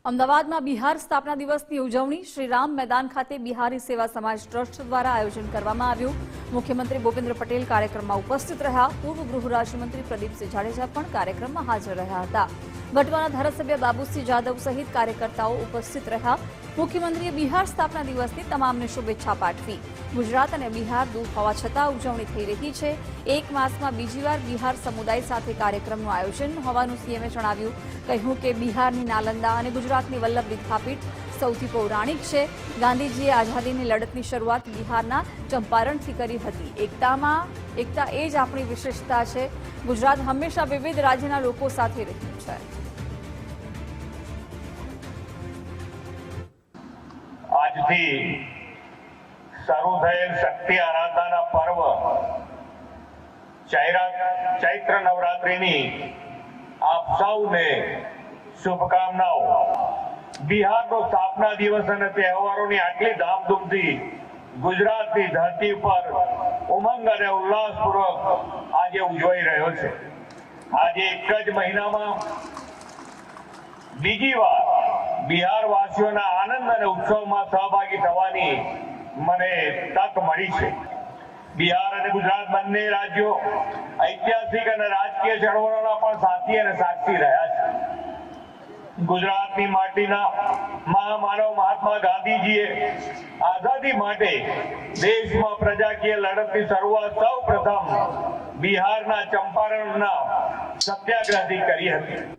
અમદાવાદમાં બિહાર સ્થાપના દિવસની ઉજવણી શ્રી રામ મેદાન ખાતે બિહારી સેવા સમાજ ટ્રસ્ટ દ્વારા આયોજન કરવામાં આવ્યું। મુખ્યમંત્રી ભૂપેન્દ્ર પટેલ કાર્યક્રમમાં ઉપસ્થિત રહ્યા। પૂર્વ ગૃહ રાજ્યમંત્રી પ્રદીપસિંહ જાડેજા પણ કાર્યક્રમમાં હાજર રહ્યા હતા। ગઢવાના ધારાસભ્ય બાબુસિંહ જાદવ સહિત કાર્યકર્તાઓ ઉપસ્થિત રહ્યા। મુખ્યમંત્રીએ બિહાર સ્થાપના દિવસની તમામને શુભેચ્છા પાઠવી। ગુજરાત અને બિહાર દૂર હોવા છતાં ઉજવણી થઈ રહી છે। એક માસમાં બીજીવાર બિહાર સમુદાય સાથે કાર્યક્રમનું આયોજન હોવાનું સીએમએ જણાવ્યું। કહ્યું કે બિહારની નાલંદા અને ગુજરાતની વલ્લભ વિદ્યાપીઠ સૌથી પૌરાણિક છે। ગાંધીજીએ આઝાદીની લડતની શરૂઆત બિહારના ચંપારણથી કરી હતી। એકતા એ જ આપણી વિશેષતા છે। ગુજરાત હંમેશા વિવિધ રાજ્યના લોકો સાથે રહ્યું છે। આજથી શરૂ થયેલ શક્તિ આરાધનાના પર્વ ચૈત્ર નવરાત્રિની આપ સૌને શુભકામનાઓ। બિહારનો સ્થાપના દિવસ અને તહેવારોની આટલી ધામધૂમથી ગુજરાતની ધરતી પર ઉમંગ અને ઉલ્લાસપૂર્વક આજે ઉજવાઈ રહ્યો છે। આજે એક જ મહિનામાં બીજી વાર બિહાર વાસીઓના આનંદ અને ઉત્સવમાં સહભાગી થવાની મને તક મળી છે। બિહાર અને ગુજરાત બંને રાજ્યો ઐતિહાસિક અને રાજકીય ચળવળોના પણ સાથી અને સાક્ષી રહ્યા છે। ગુજરાતની માટીના મહામાનવ મહાત્મા ગાંધીજીએ આઝાદી માટે દેશમાં પ્રજાકીય લડતની શરૂઆત સૌ પ્રથમ બિહારના ચંપારણના સત્યાગ્રહથી કરી હતી।